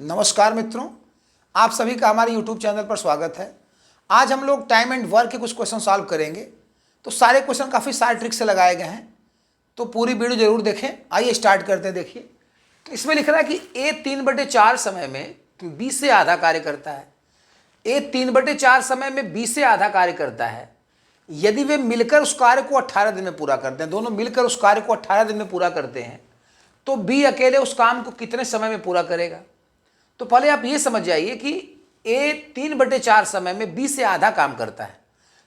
नमस्कार मित्रों, आप सभी का हमारे YouTube चैनल पर स्वागत है। आज हम लोग टाइम एंड वर्क के कुछ क्वेश्चन सॉल्व करेंगे। तो सारे क्वेश्चन काफ़ी सारे ट्रिक से लगाए गए हैं, तो पूरी वीडियो जरूर देखें। आइए स्टार्ट करते हैं। देखिए, तो इसमें लिख रहा है कि A 3/4 समय में B से आधा कार्य करता है। A 3/4 समय में B से आधा कार्य करता है। यदि वे मिलकर उस कार्य को 18 दिन में पूरा करते हैं, दोनों मिलकर उस कार्य को 18 दिन में पूरा करते हैं, तो B अकेले उस काम को कितने समय में पूरा करेगा। तो पहले आप ये समझ जाइए कि A 3/4 समय में B से आधा काम करता है।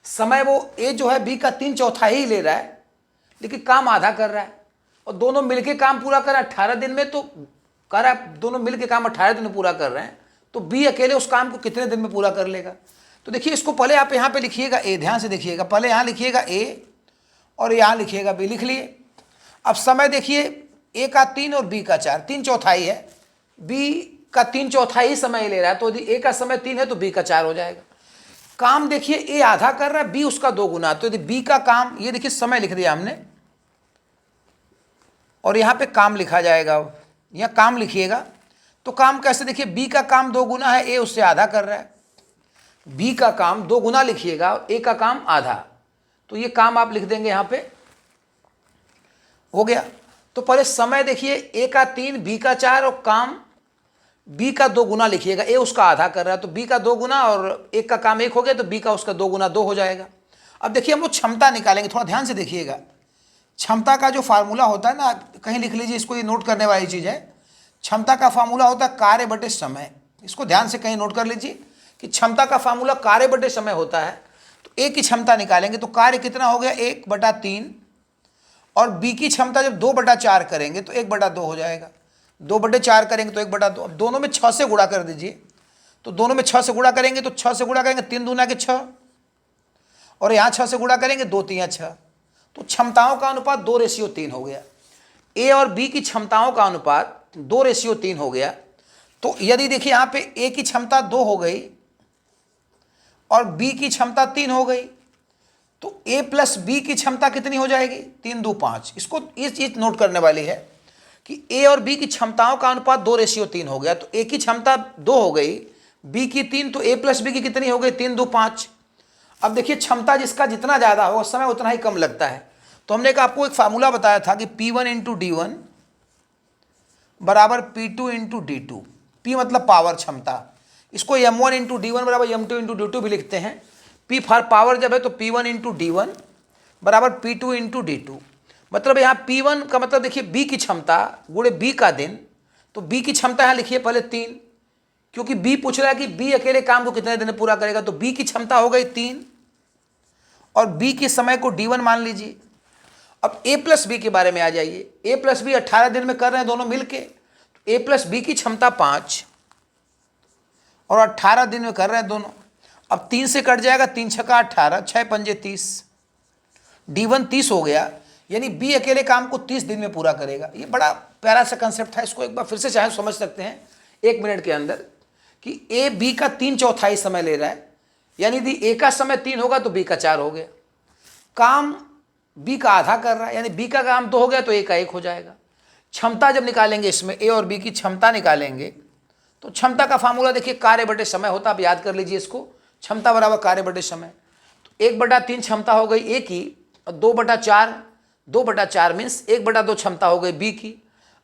समय वो A जो है B का 3/4 ही ले रहा है, लेकिन काम आधा कर रहा है। और दोनों मिलके काम पूरा कर रहा है 18 दिन में, तो कर रहा है दोनों मिलके काम 18 दिन में पूरा कर रहे हैं, तो B अकेले उस काम को कितने दिन में पूरा कर लेगा। तो देखिए, इसको पहले आप यहाँ पे लिखिएगा A, ध्यान से देखिएगा। पहले यहाँ लिखिएगा A और यहाँ लिखिएगा B, लिख लिए। अब समय देखिए, A का 3 और B का 4, 3/4 है। B का 3/4 समय ले रहा है, तो यदि A का समय 3 है तो B का 4 हो जाएगा। काम देखिए, A आधा कर रहा है, B उसका 2 गुना, तो यदि B का काम, ये देखिए समय लिख दिया हमने और यहाँ पे काम लिखा जाएगा। यहाँ काम लिखिएगा, तो काम कैसे, देखिए B का काम 2 गुना है, A उससे आधा कर रहा है। B का काम 2 गुना लिखिएगा और A का काम आधा, तो ये काम आप लिख देंगे यहाँ पे, हो गया। तो पहले समय देखिए, A का 3, B का 4 और काम B का 2 गुना लिखिएगा। A उसका आधा कर रहा है, तो B का 2 गुना और एक का काम 1 हो गया, तो B का उसका 2 गुना 2 हो जाएगा। अब देखिए, हम लोग क्षमता निकालेंगे, थोड़ा ध्यान से देखिएगा। क्षमता का जो फार्मूला होता है ना, कहीं लिख लीजिए, इसको ये नोट करने वाली चीज़ है। क्षमता का फार्मूला होता है कार्य बटे समय। इसको ध्यान से कहीं नोट कर लीजिए कि क्षमता का फार्मूला कार्य बटे समय होता है। तो A की क्षमता निकालेंगे तो कार्य कितना हो गया, 1/3, और B की क्षमता जब 2/4 करेंगे तो 1/2 हो जाएगा। 2/4 करेंगे तो 1/2। अब दोनों में 6 से गुणा कर दीजिए, तो दोनों में 6 से गुणा करेंगे तो 6 से गुणा करेंगे 3 दूना के 6, और यहाँ 6 से गुणा करेंगे 2 3 6। तो क्षमताओं का अनुपात 2:3 हो गया। A और B की क्षमताओं का अनुपात 2:3 हो गया। तो यदि देखिए यहाँ पे A की क्षमता 2 हो गई और B की क्षमता 3 हो गई, तो A प्लस B की क्षमता कितनी हो जाएगी, 3 2 5। इसको ये चीज नोट करने वाली है कि A और B की क्षमताओं का अनुपात 2:3 हो गया। तो A की क्षमता 2 हो गई, B की 3, तो A प्लस B की कितनी हो गई, 3 2 5। अब देखिए, क्षमता जिसका जितना ज़्यादा होगा समय उतना ही कम लगता है। तो हमने आपको एक फार्मूला बताया था कि P1 × D1 बराबर P2 × D2। P मतलब पावर, क्षमता। इसको M1 × D1 बराबर M2 × D2 भी लिखते हैं। P फॉर पावर जब है तो P1 × D1 बराबर P2 × D2। मतलब यहाँ P1 का मतलब देखिए B की क्षमता गुणे B का दिन, तो B की क्षमता यहाँ लिखिए पहले 3, क्योंकि B पूछ रहा है कि B अकेले काम को कितने दिन में पूरा करेगा। तो B की क्षमता हो गई 3 और B के समय को D1 मान लीजिए। अब A प्लस B के बारे में आ जाइए। A प्लस B 18 दिन में कर रहे हैं दोनों मिलके, तो A प्लस B की क्षमता 5 और 18 दिन में कर रहे हैं दोनों। अब 3 से कट जाएगा, 3 छक्का 18, 6 पंजे 30, D1 30 हो गया। यानी B अकेले काम को 30 दिन में पूरा करेगा। ये बड़ा प्यारा सा कंसेप्ट है, इसको एक बार फिर से चाहे समझ सकते हैं 1 मिनट के अंदर कि A B का 3/4 समय ले रहा है। यानी यदि A का समय 3 होगा तो B का 4 हो गया। काम B का आधा कर रहा है, यानी B का काम 2 हो गया तो A का 1 हो जाएगा। क्षमता जब निकालेंगे, इसमें A और B की क्षमता निकालेंगे, तो क्षमता का फार्मूला देखिए कार्य बटे समय होता है। आप याद कर लीजिए इसको, क्षमता बराबर कार्य बटे समय। तो 1/3 क्षमता हो गई A की, और 2/4 मीन्स 1/2 क्षमता हो गई B की।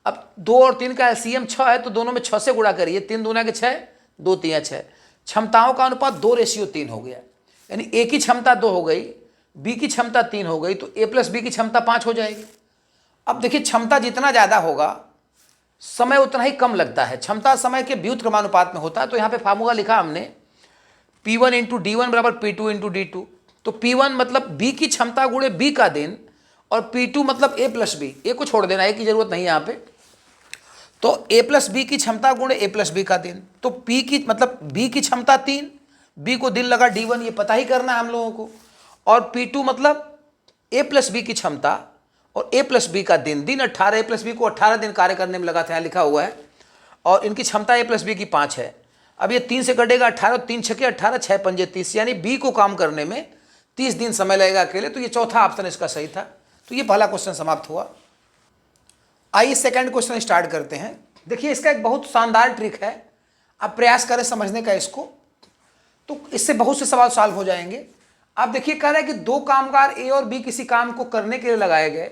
अब 2 और 3 का एलसीएम 6 है, तो दोनों में 6 से गुणा करिए, 3 दूना के 6, 2 3 6। क्षमताओं का अनुपात 2:3 हो गया। यानी A की क्षमता 2 हो गई, B की क्षमता 3 हो गई, तो A प्लस B की क्षमता 5 हो जाएगी। अब देखिए, क्षमता जितना ज़्यादा होगा समय उतना ही कम लगता है। क्षमता समय के व्युत्क्रमानुपात में होता है। तो यहाँ पे फार्मूला लिखा हमने P1 × D1 बराबर P2 × D2। तो P1 मतलब B की क्षमता गुणे B का दिन, और P2 मतलब A प्लस B, A को छोड़ देना, A की जरूरत नहीं यहाँ पे। तो A प्लस B की क्षमता गुणे A प्लस B का दिन। तो P की मतलब B की क्षमता 3, B को दिन लगा D1, ये पता ही करना है हम लोगों को। और P2 मतलब A प्लस B की क्षमता और A प्लस B का दिन, 18, A प्लस B को 18 दिन कार्य करने में लगा था, यहाँ लिखा हुआ है। और इनकी क्षमता A प्लस B की 5 है। अब ये 3 से कटेगा 18, 3 छक्के 18, 6 पंजे 30, यानी B को काम करने में 30 दिन समय लगेगा अकेले। तो ये चौथा ऑप्शन इसका सही था। तो ये पहला क्वेश्चन समाप्त हुआ। आइए सेकंड क्वेश्चन स्टार्ट करते हैं। देखिए, इसका एक बहुत शानदार ट्रिक है, अब प्रयास करें समझने का इसको, तो इससे बहुत से सवाल सॉल्व हो जाएंगे। आप देखिए कह रहा है कि दो कामगार ए और बी किसी काम को करने के लिए लगाए गए।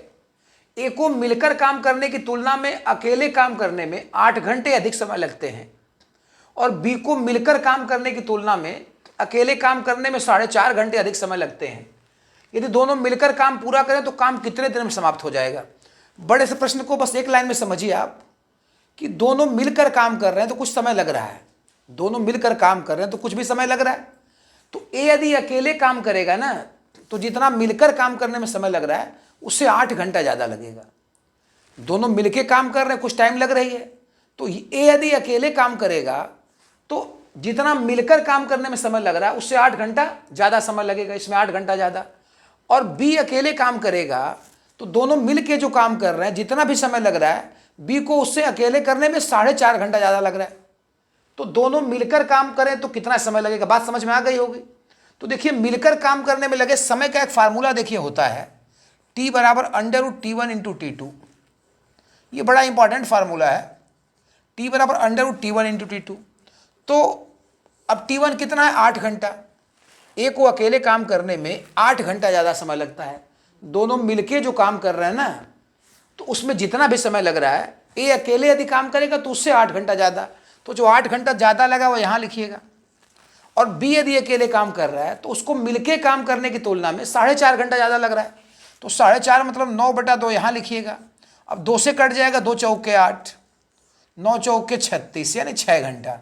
ए को मिलकर काम करने की तुलना में अकेले काम करने में 8 घंटे अधिक समय लगते हैं और बी को मिलकर काम करने की तुलना में अकेले काम करने में 4.5 घंटे अधिक समय लगते हैं। यदि दोनों मिलकर काम पूरा करें तो काम कितने दिन में समाप्त हो जाएगा। बड़े से प्रश्न को बस एक लाइन में समझिए आप कि दोनों मिलकर काम कर रहे हैं तो कुछ समय लग रहा है, दोनों मिलकर काम कर रहे हैं तो कुछ भी समय लग रहा है। तो ए यदि अकेले काम करेगा ना तो जितना मिलकर काम करने में समय लग रहा है उससे 8 घंटा ज़्यादा लगेगा। दोनों मिलकर काम कर रहे हैं, कुछ टाइम लग रही है, तो ए यदि अकेले काम करेगा तो जितना मिलकर काम करने में समय लग रहा है उससे 8 घंटा ज़्यादा समय लगेगा, इसमें 8 घंटा ज़्यादा। और बी अकेले काम करेगा तो दोनों मिल के जो काम कर रहे हैं जितना भी समय लग रहा है बी को उससे अकेले करने में 4.5 घंटा ज़्यादा लग रहा है। तो दोनों मिलकर काम करें तो कितना समय लगेगा, बात समझ में आ गई होगी। तो देखिए मिलकर काम करने में लगे समय का एक फार्मूला देखिए होता है T बराबर √T1 × T2। ये बड़ा इंपॉर्टेंट फार्मूला है, T बराबर √T1 × T2। तो अब T1 कितना है, 8 घंटा। ए को अकेले काम करने में 8 घंटा ज़्यादा समय लगता है। दोनों मिलके जो काम कर रहे हैं ना तो उसमें जितना भी समय लग रहा है ए अकेले यदि काम करेगा तो उससे 8 घंटा ज़्यादा, तो जो 8 घंटा ज़्यादा लगा वो यहाँ लिखिएगा। और बी यदि अकेले काम कर रहा है तो उसको मिलके काम करने की तुलना में 4.5 घंटा ज़्यादा लग रहा है, तो 4.5 मतलब 9/2 यहाँ लिखिएगा। अब 2 से कट जाएगा, 2 चौके 8, 9 चौके 36 यानी 6 घंटा।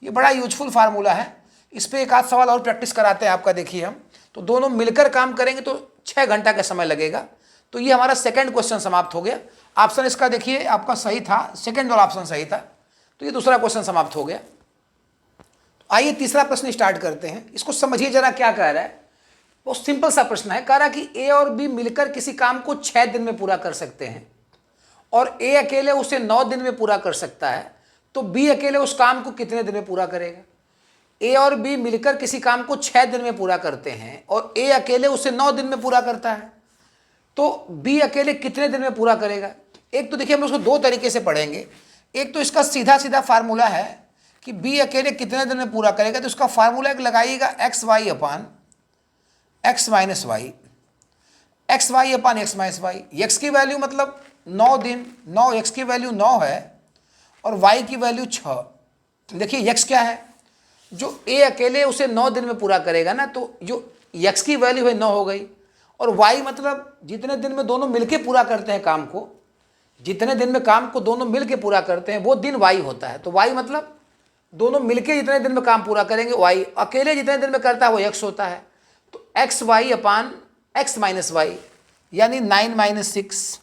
ये बड़ा यूजफुल फार्मूला है, इस पर एक आध सवाल और प्रैक्टिस कराते हैं आपका। देखिए हम तो दोनों मिलकर काम करेंगे तो 6 घंटा का समय लगेगा। तो ये हमारा सेकंड क्वेश्चन समाप्त हो गया। ऑप्शन इसका देखिए आपका सही था, सेकंड वाला ऑप्शन सही था, तो ये दूसरा क्वेश्चन समाप्त हो गया। तो आइए तीसरा प्रश्न स्टार्ट करते हैं। इसको समझिए जरा क्या कह रहा है। बहुत सिंपल सा प्रश्न है, कह रहा कि ए और बी मिलकर किसी काम को 6 दिन में पूरा कर सकते हैं और ए अकेले उसे 9 दिन में पूरा कर सकता है, तो बी अकेले उस काम को कितने दिन में पूरा करेगा। ए और बी मिलकर किसी काम को 6 दिन में पूरा करते हैं और ए अकेले उसे 9 दिन में पूरा करता है, तो बी अकेले कितने दिन में पूरा करेगा। एक तो देखिए हम उसको 2 तरीके से पढ़ेंगे। एक तो इसका सीधा सीधा फार्मूला है कि बी अकेले कितने दिन में पूरा करेगा, तो इसका फार्मूला एक लगाइएगा XY अपान X माइनस वाई, XY अपान X माइनस वाई। X की वैल्यू मतलब 9 दिन, 9 X की वैल्यू 9 है और Y की वैल्यू 6। देखिए X क्या है, जो ए अकेले उसे 9 दिन में पूरा करेगा ना, तो जो X की वैल्यू है 9 हो गई, और Y मतलब जितने दिन में दोनों मिलके पूरा करते हैं काम को, जितने दिन में काम को दोनों मिलके पूरा करते हैं वो दिन Y होता है। तो Y मतलब दोनों मिलके जितने दिन में काम पूरा करेंगे Y, अकेले जितने दिन में करता है वो X होता है। तो XY अपान X माइनस वाई यानी 9 - 6।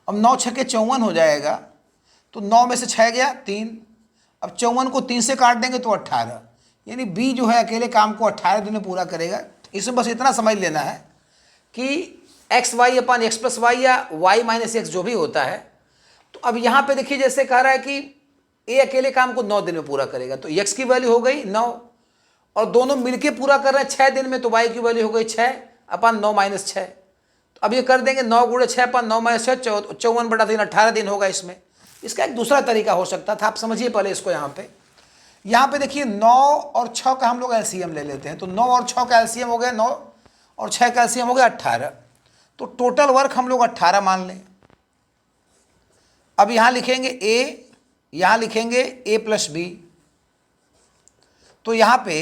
अब 9 छके 54 हो जाएगा, तो 9 में से 6 गया 3। अब 54 को 3 से काट देंगे तो 18, यानी बी जो है अकेले काम को 18 दिन में पूरा करेगा। इसमें बस इतना समझ लेना है कि XY अपान X प्लस वाई या Y माइनस X जो भी होता है। तो अब यहाँ पे देखिए जैसे कह रहा है कि ए अकेले काम को 9 दिन में पूरा करेगा, तो X की वैल्यू हो गई 9 और दोनों मिलके पूरा कर रहे हैं 6 दिन में, तो Y की वैल्यू हो गई 6 अपान 9 माइनस 6। तो अब ये कर देंगे 9 × 6 अपान 9 माइनस 6, 54/3 18 दिन होगा। इसमें इसका एक दूसरा तरीका हो सकता था, आप समझिए पहले इसको। यहाँ पे देखिए 9 और 6 का हम लोग एलसीएम ले लेते हैं, तो 9 और 6 का एलसीएम हो गया 9 और 6 का एलसीएम हो गया 18, तो टोटल वर्क हम लोग 18 मान लें। अब यहाँ लिखेंगे ए, यहाँ लिखेंगे ए प्लस बी, तो यहाँ पे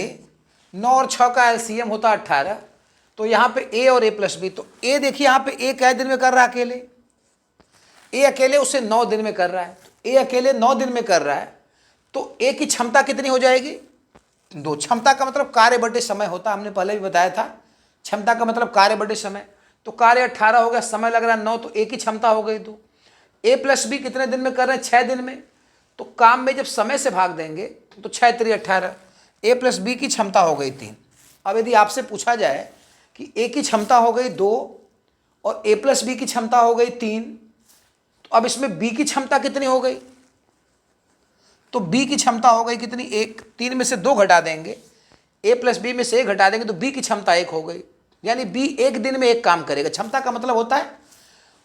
9 और 6 का एलसीएम होता 18, तो यहाँ पे ए और ए प्लस बी। तो ए देखिए यहाँ पे ए कै दिन में कर रहा है अकेले, ए अकेले उसे 9 दिन में कर रहा है, तो ए अकेले 9 दिन में कर रहा है, तो ए की क्षमता कितनी हो जाएगी 2। क्षमता का मतलब कार्य बटे समय होता है, हमने पहले भी बताया था, क्षमता का मतलब कार्य बटे समय। तो कार्य 18 हो गया, समय लग रहा है 9, तो ए की क्षमता हो गई 2। ए प्लस बी कितने दिन में कर रहे हैं 6 दिन में, तो काम में जब समय से भाग देंगे तो 6 × 3 = 18, ए प्लस बी की क्षमता हो गई 3। अब यदि आपसे पूछा जाए कि ए की क्षमता हो गई 2 और ए प्लस बी की क्षमता हो गई 3, तो अब इसमें बी की क्षमता कितनी हो गई, तो बी की क्षमता हो गई कितनी 1। 3 में से 2 घटा देंगे, ए प्लस बी में से 1 घटा देंगे तो बी की क्षमता 1 हो गई, यानी बी 1 दिन में 1 काम करेगा। क्षमता का मतलब होता है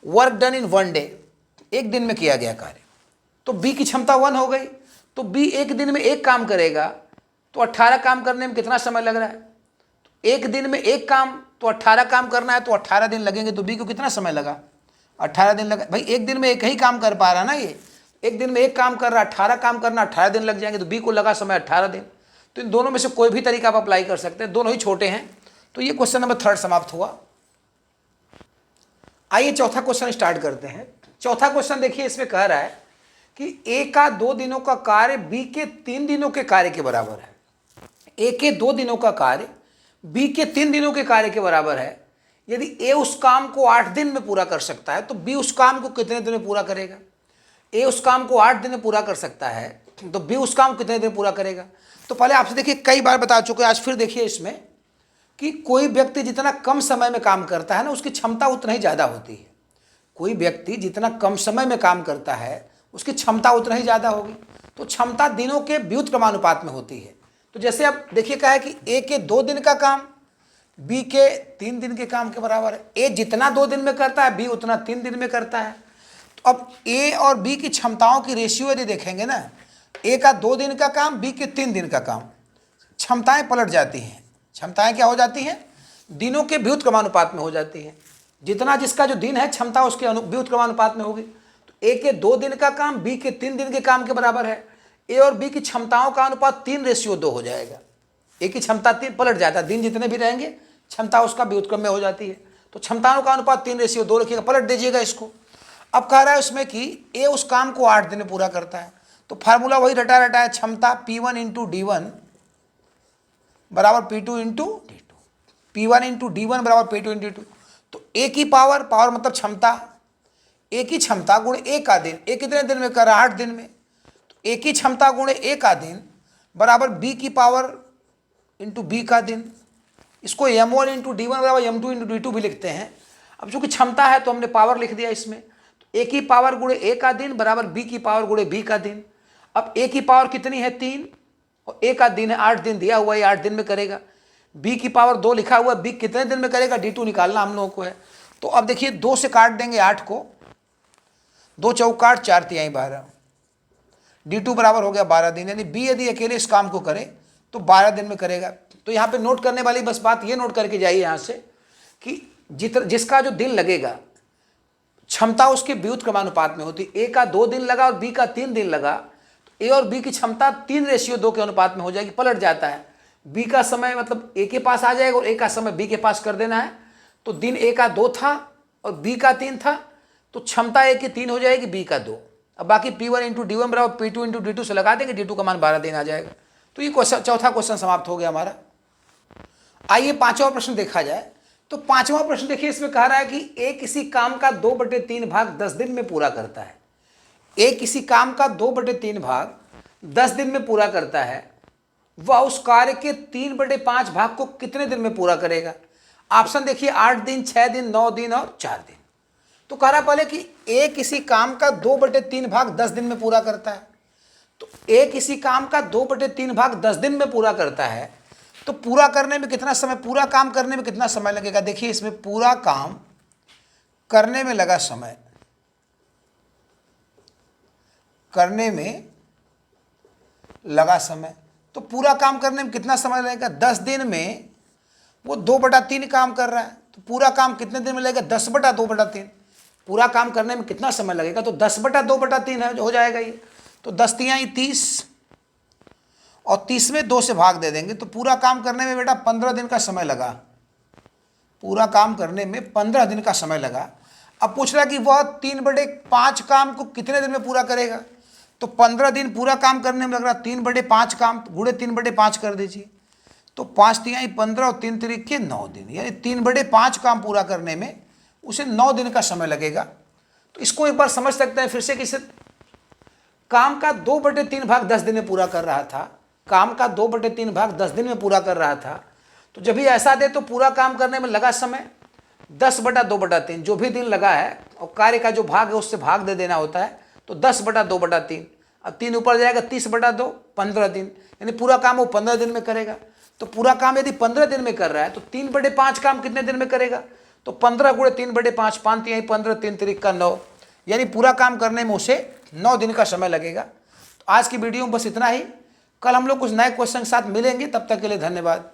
वर्क डन इन 1 डे, 1 दिन में किया गया कार्य, तो बी की क्षमता 1 हो गई। तो बी एक दिन में एक काम करेगा, तो 18 काम करने में कितना समय लग रहा है? एक दिन में एक काम, तो 18 काम करना है तो 18 दिन लगेंगे, तो बी को कितना समय लगा? 18 दिन लगा। भाई एक दिन में एक ही काम कर पा रहा ना, ये एक दिन में एक काम कर रहा, 18 काम करना, 18 दिन लग जाएंगे, तो बी को लगा समय 18 दिन। तो इन दोनों में से कोई भी तरीका आप अप्लाई कर सकते हैं, दोनों ही छोटे हैं। तो ये क्वेश्चन नंबर 3 समाप्त हुआ। आइए चौथा क्वेश्चन स्टार्ट करते हैं। चौथा क्वेश्चन देखिए, इसमें कह रहा है कि ए का 2 दिनों का कार्य बी के 3 दिनों के कार्य के बराबर है। ए के 2 दिनों का कार्य बी के 3 दिनों के कार्य के बराबर है। यदि ए उस काम को 8 दिन में पूरा कर सकता है, तो बी उस काम को कितने दिन में पूरा करेगा? ए उस काम को 8 दिन में पूरा कर सकता है, तो बी उस काम को कितने दिन में पूरा करेगा? तो पहले आपसे देखिए, कई बार बता चुके हैं, आज फिर देखिए इसमें कि कोई व्यक्ति जितना कम समय में काम करता है ना, उसकी क्षमता उतना ही ज़्यादा होती है। कोई व्यक्ति जितना कम समय में काम करता है, उसकी क्षमता उतना ही ज़्यादा होगी। तो क्षमता दिनों के व्युत्क्रमानुपात में होती है। तो जैसे अब देखिए क्या है कि ए के 2 दिन का काम बी के 3 दिन के काम के बराबर है। ए जितना 2 दिन में करता है, बी उतना 3 दिन में करता है। तो अब ए और बी की क्षमताओं की रेशियो यदि देखेंगे ना, ए का 2 दिन का काम, बी के 3 दिन का काम, क्षमताएं पलट जाती हैं। क्षमताएं क्या हो जाती हैं? दिनों के व्युत्क्रमानुपात में हो जाती है। जितना जिसका जो दिन है, क्षमता उसके व्युत्क्रमानुपात में होगी। तो ए के 2 दिन का काम बी के 3 दिन के काम के बराबर है। ए और बी की क्षमताओं का अनुपात 3:2 हो जाएगा। ए की क्षमता 3 पलट जाता है, दिन जितने भी रहेंगे क्षमता उसका व्युत्क्रम में हो जाती है। तो क्षमताओं का अनुपात 3:2 रखिएगा, पलट दीजिएगा इसको। अब कह रहा है उसमें कि ए उस काम को 8 दिन में पूरा करता है, तो फार्मूला वही रटा है, क्षमता P1 × D1 बराबर P2 × D2, P1 × D1 बराबर P2 × D2। तो ए की पावर मतलब क्षमता, ए की क्षमता गुण ए का दिन, ए कितने दिन में कर रहा है? 8 दिन में। तो ए की क्षमता गुण ए का दिन बराबर बी की पावर इंटू बी का दिन। इसको M1 × D1 बराबर M2 × D2 भी लिखते हैं। अब चूंकि क्षमता है तो हमने पावर लिख दिया इसमें। तो ए की पावर गुणे ए का दिन बराबर बी की पावर गुणे बी का दिन। अब ए की पावर कितनी है? 3, और ए का दिन है 8 दिन दिया हुआ है, 8 दिन में करेगा। बी की पावर 2 लिखा हुआ है, बी कितने दिन में करेगा? D2 निकालना हम लोगों को है। तो अब देखिए 2 से काट देंगे 8 को, 2 चौक 8, 4 तिहाई 12, D2 बराबर हो गया 12 दिन। यानी बी यदि अकेले इस काम को करे तो 12 दिन में करेगा। तो यहाँ पे नोट करने वाली बस बात ये नोट करके जाइए यहाँ से कि जिसका जो दिन लगेगा, क्षमता उसके व्युत्क्रमानुपात में होती। ए का 2 दिन लगा और बी का 3 दिन लगा, तो ए और बी की क्षमता 3:2 के अनुपात में हो जाएगी, पलट जाता है। बी का समय मतलब ए के पास आ जाएगा और ए का समय बी के पास कर देना है। तो दिन ए का 2 था और बी का 3 था, तो क्षमता ए की 3 हो जाएगी, बी का 2। अब बाकी P1 × D1 बराबर P2 × D2 से लगा देंगे, D2 का मान 12 दिन आ जाएगा। तो ये क्वेश्चन, चौथा क्वेश्चन समाप्त हो गया हमारा। आइए 5वां प्रश्न देखा जाए। तो 5वां प्रश्न देखिए, इसमें कह रहा है कि ए किसी काम का 2/3 भाग 10 दिन में पूरा करता है। ए किसी काम का 2/3 भाग 10 दिन में पूरा करता है, वह उस कार्य के 3/5 भाग को कितने दिन में पूरा करेगा? ऑप्शन देखिए, 8 दिन, 6 दिन, 9 दिन और 4 दिन। तो कह रहा है पहले कि ए किसी काम का 2/3 भाग 10 दिन में पूरा करता है। तो ए किसी काम का 2/3 भाग 10 दिन में पूरा करता है, तो पूरा करने में कितना समय, पूरा काम करने में कितना समय लगेगा? देखिए इसमें पूरा काम करने में लगा समय, करने में लगा समय, तो पूरा काम करने में कितना समय लगेगा? 10 दिन में वो 2/3 काम कर रहा है, तो पूरा काम कितने दिन में लगेगा? 10/2/3। पूरा काम करने में कितना समय लगेगा? तो 10/2/3 है, हो जाएगा ये। तो 10 तिहाई 30 और 30 में 2 से भाग दे देंगे, तो पूरा काम करने में बेटा 15 दिन का समय लगा। पूरा काम करने में 15 दिन का समय लगा। अब पूछ रहा है कि वह 3/5 काम को कितने दिन में पूरा करेगा? तो 15 दिन पूरा काम करने में लग रहा, 3/5 काम गुणे 3/5 कर दीजिए, तो 5 तिहाई 15 और 3 तिरिके 9 दिन, यानी 3/5 काम पूरा करने में उसे 9 दिन का समय लगेगा। तो इसको एक बार समझ सकते हैं फिर से कि काम का 2/3 भाग 10 दिन में पूरा कर रहा था, काम का 2/3 भाग 10 दिन में पूरा कर रहा था। तो जब भी ऐसा दे तो पूरा काम करने में लगा समय 10/2/3, जो भी दिन लगा है और कार्य का जो भाग है उससे भाग दे देना होता है, तो 10/2/3। अब 3 ऊपर जाएगा, 30/2, 15 दिन, यानी पूरा काम वो 15 दिन में करेगा। तो पूरा काम यदि 15 दिन में कर रहा है तो 3/5 काम कितने दिन में करेगा? तो 15 गुणे 3/5, 5 तिहाई 15, 3 तिरिका 9, यानी पूरा काम करने में उसे 9 दिन का समय लगेगा। तो आज की वीडियो में बस इतना ही। कल हम लोग कुछ नए क्वेश्चन के साथ मिलेंगे, तब तक के लिए धन्यवाद।